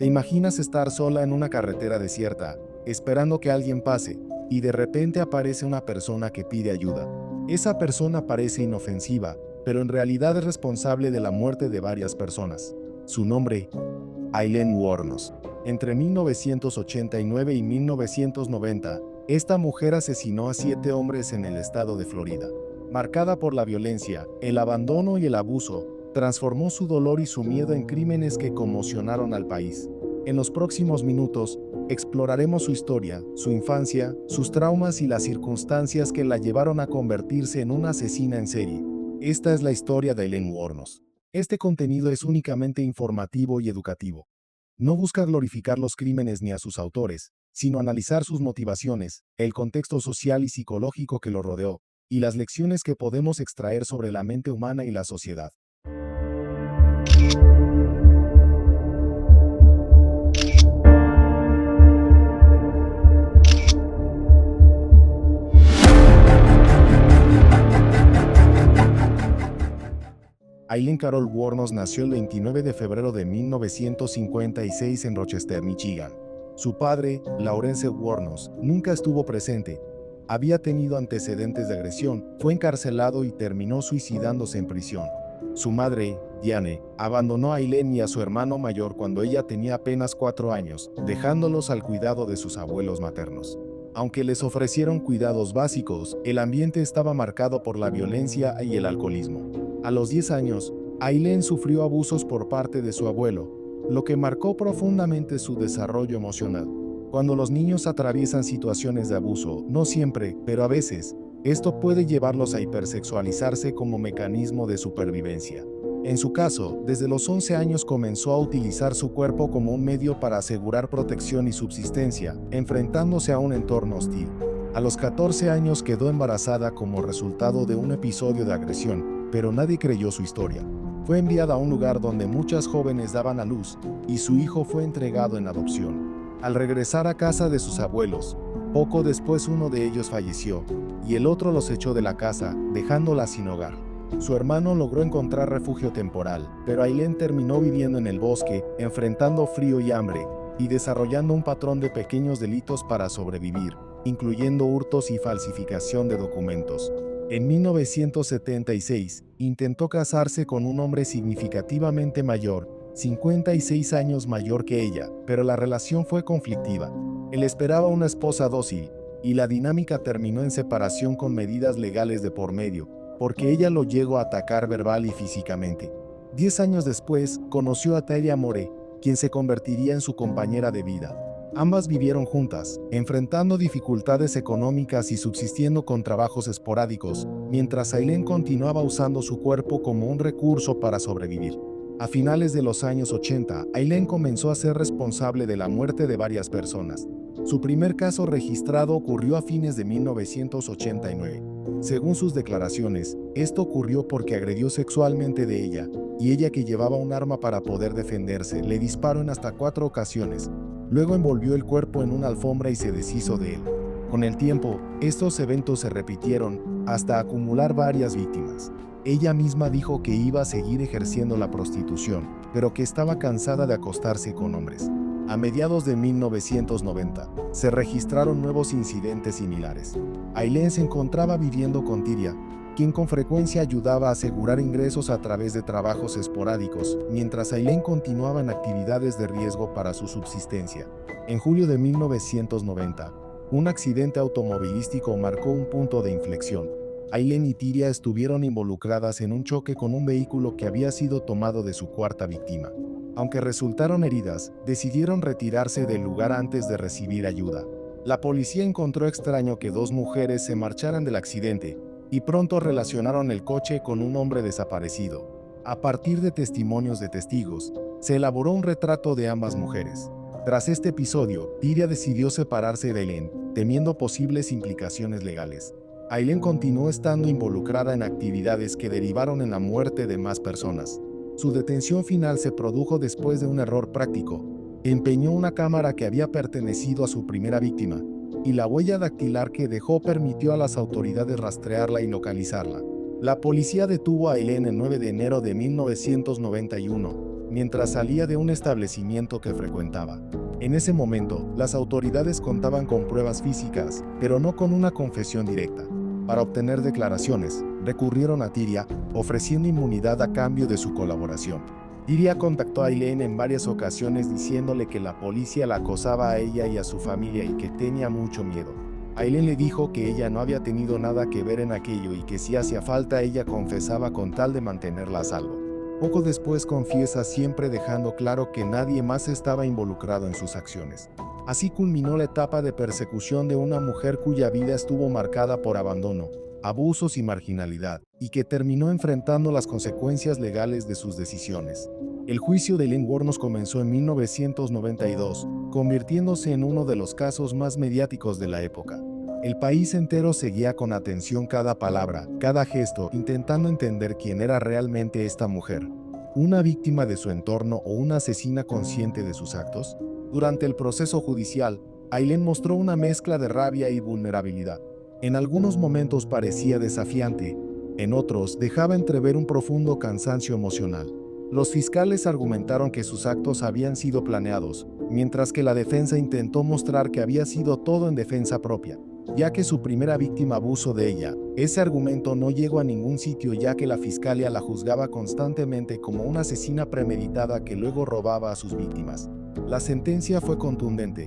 ¿Te imaginas estar sola en una carretera desierta, esperando que alguien pase, y de repente aparece una persona que pide ayuda? Esa persona parece inofensiva, pero en realidad es responsable de la muerte de varias personas. Su nombre, Aileen Wuornos. Entre 1989 y 1990, esta mujer asesinó a 7 hombres en el estado de Florida. Marcada por la violencia, el abandono y el abuso, transformó su dolor y su miedo en crímenes que conmocionaron al país. En los próximos minutos, exploraremos su historia, su infancia, sus traumas y las circunstancias que la llevaron a convertirse en una asesina en serie. Esta es la historia de Aileen Wuornos. Este contenido es únicamente informativo y educativo. No busca glorificar los crímenes ni a sus autores, sino analizar sus motivaciones, el contexto social y psicológico que lo rodeó, y las lecciones que podemos extraer sobre la mente humana y la sociedad. Aileen Carol Wuornos nació el 29 de febrero de 1956 en Rochester, Michigan. Su padre, Lawrence Wuornos, nunca estuvo presente. Había tenido antecedentes de agresión, fue encarcelado y terminó suicidándose en prisión. Su madre, Diane, abandonó a Aileen y a su hermano mayor cuando ella tenía apenas 4 años, dejándolos al cuidado de sus abuelos maternos. Aunque les ofrecieron cuidados básicos, el ambiente estaba marcado por la violencia y el alcoholismo. A los 10 años, Aileen sufrió abusos por parte de su abuelo, lo que marcó profundamente su desarrollo emocional. Cuando los niños atraviesan situaciones de abuso, no siempre, pero a veces, esto puede llevarlos a hipersexualizarse como mecanismo de supervivencia. En su caso, desde los 11 años comenzó a utilizar su cuerpo como un medio para asegurar protección y subsistencia, enfrentándose a un entorno hostil. A los 14 años quedó embarazada como resultado de un episodio de agresión, pero nadie creyó su historia. Fue enviada a un lugar donde muchas jóvenes daban a luz, y su hijo fue entregado en adopción. Al regresar a casa de sus abuelos, poco después uno de ellos falleció, y el otro los echó de la casa, dejándola sin hogar. Su hermano logró encontrar refugio temporal, pero Aileen terminó viviendo en el bosque, enfrentando frío y hambre, y desarrollando un patrón de pequeños delitos para sobrevivir, incluyendo hurtos y falsificación de documentos. En 1976, intentó casarse con un hombre significativamente mayor, 56 años mayor que ella, pero la relación fue conflictiva. Él esperaba una esposa dócil, y la dinámica terminó en separación con medidas legales de por medio, porque ella lo llegó a atacar verbal y físicamente. 10 años después, conoció a Talia More, quien se convertiría en su compañera de vida. Ambas vivieron juntas, enfrentando dificultades económicas y subsistiendo con trabajos esporádicos, mientras Aileen continuaba usando su cuerpo como un recurso para sobrevivir. A finales de los años 80, Aileen comenzó a ser responsable de la muerte de varias personas. Su primer caso registrado ocurrió a fines de 1989. Según sus declaraciones, esto ocurrió porque agredió sexualmente de ella, y ella, que llevaba un arma para poder defenderse, le disparó en hasta 4 ocasiones. Luego envolvió el cuerpo en una alfombra y se deshizo de él. Con el tiempo, estos eventos se repitieron hasta acumular varias víctimas. Ella misma dijo que iba a seguir ejerciendo la prostitución, pero que estaba cansada de acostarse con hombres. A mediados de 1990, se registraron nuevos incidentes similares. Aileen se encontraba viviendo con Tyria, quien con frecuencia ayudaba a asegurar ingresos a través de trabajos esporádicos, mientras Aileen continuaba en actividades de riesgo para su subsistencia. En julio de 1990, un accidente automovilístico marcó un punto de inflexión. Aileen y Tyria estuvieron involucradas en un choque con un vehículo que había sido tomado de su cuarta víctima. Aunque resultaron heridas, decidieron retirarse del lugar antes de recibir ayuda. La policía encontró extraño que 2 mujeres se marcharan del accidente, y pronto relacionaron el coche con un hombre desaparecido. A partir de testimonios de testigos, se elaboró un retrato de ambas mujeres. Tras este episodio, Tyria decidió separarse de Aileen, temiendo posibles implicaciones legales. Aileen continuó estando involucrada en actividades que derivaron en la muerte de más personas. Su detención final se produjo después de un error práctico. Empeñó una cámara que había pertenecido a su primera víctima, y la huella dactilar que dejó permitió a las autoridades rastrearla y localizarla. La policía detuvo a Aileen el 9 de enero de 1991. mientras salía de un establecimiento que frecuentaba. En ese momento, las autoridades contaban con pruebas físicas, pero no con una confesión directa. Para obtener declaraciones, recurrieron a Tyria, ofreciendo inmunidad a cambio de su colaboración. Tyria contactó a Aileen en varias ocasiones diciéndole que la policía la acosaba a ella y a su familia y que tenía mucho miedo. Aileen le dijo que ella no había tenido nada que ver en aquello y que si hacía falta ella confesaba con tal de mantenerla a salvo. Poco después confiesa, siempre dejando claro que nadie más estaba involucrado en sus acciones. Así culminó la etapa de persecución de una mujer cuya vida estuvo marcada por abandono, abusos y marginalidad, y que terminó enfrentando las consecuencias legales de sus decisiones. El juicio de Aileen Wuornos comenzó en 1992, convirtiéndose en uno de los casos más mediáticos de la época. El país entero seguía con atención cada palabra, cada gesto, intentando entender quién era realmente esta mujer. ¿Una víctima de su entorno o una asesina consciente de sus actos? Durante el proceso judicial, Aileen mostró una mezcla de rabia y vulnerabilidad. En algunos momentos parecía desafiante, en otros dejaba entrever un profundo cansancio emocional. Los fiscales argumentaron que sus actos habían sido planeados, mientras que la defensa intentó mostrar que había sido todo en defensa propia, ya que su primera víctima abusó de ella. Ese argumento no llegó a ningún sitio, ya que la fiscalía la juzgaba constantemente como una asesina premeditada que luego robaba a sus víctimas. La sentencia fue contundente.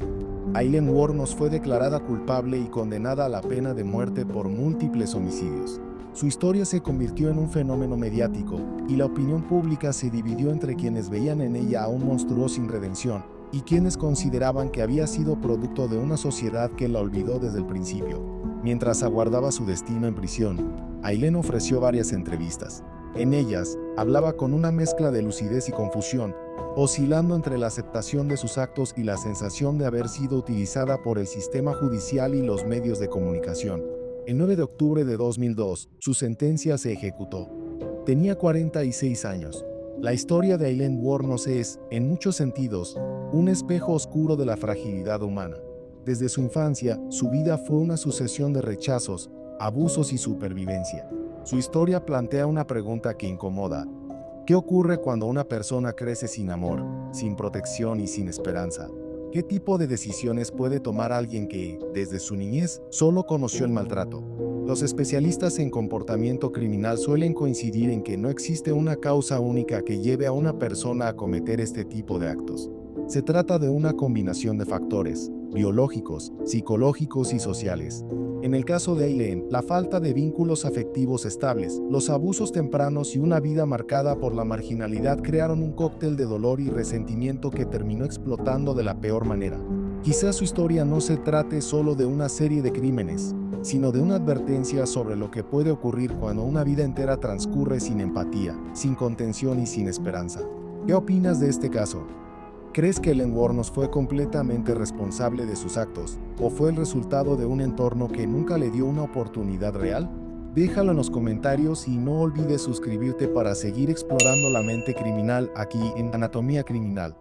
Aileen Wuornos fue declarada culpable y condenada a la pena de muerte por múltiples homicidios. Su historia se convirtió en un fenómeno mediático, y la opinión pública se dividió entre quienes veían en ella a un monstruo sin redención, y quienes consideraban que había sido producto de una sociedad que la olvidó desde el principio. Mientras aguardaba su destino en prisión, Aileen ofreció varias entrevistas. En ellas, hablaba con una mezcla de lucidez y confusión, oscilando entre la aceptación de sus actos y la sensación de haber sido utilizada por el sistema judicial y los medios de comunicación. El 9 de octubre de 2002, su sentencia se ejecutó. Tenía 46 años. La historia de Aileen Wuornos es, en muchos sentidos, un espejo oscuro de la fragilidad humana. Desde su infancia, su vida fue una sucesión de rechazos, abusos y supervivencia. Su historia plantea una pregunta que incomoda. ¿Qué ocurre cuando una persona crece sin amor, sin protección y sin esperanza? ¿Qué tipo de decisiones puede tomar alguien que, desde su niñez, solo conoció el maltrato? Los especialistas en comportamiento criminal suelen coincidir en que no existe una causa única que lleve a una persona a cometer este tipo de actos. Se trata de una combinación de factores, biológicos, psicológicos y sociales. En el caso de Aileen, la falta de vínculos afectivos estables, los abusos tempranos y una vida marcada por la marginalidad crearon un cóctel de dolor y resentimiento que terminó explotando de la peor manera. Quizás su historia no se trate solo de una serie de crímenes, sino de una advertencia sobre lo que puede ocurrir cuando una vida entera transcurre sin empatía, sin contención y sin esperanza. ¿Qué opinas de este caso? ¿Crees que Aileen Wuornos fue completamente responsable de sus actos, o fue el resultado de un entorno que nunca le dio una oportunidad real? Déjalo en los comentarios y no olvides suscribirte para seguir explorando la mente criminal aquí en Anatomía Criminal.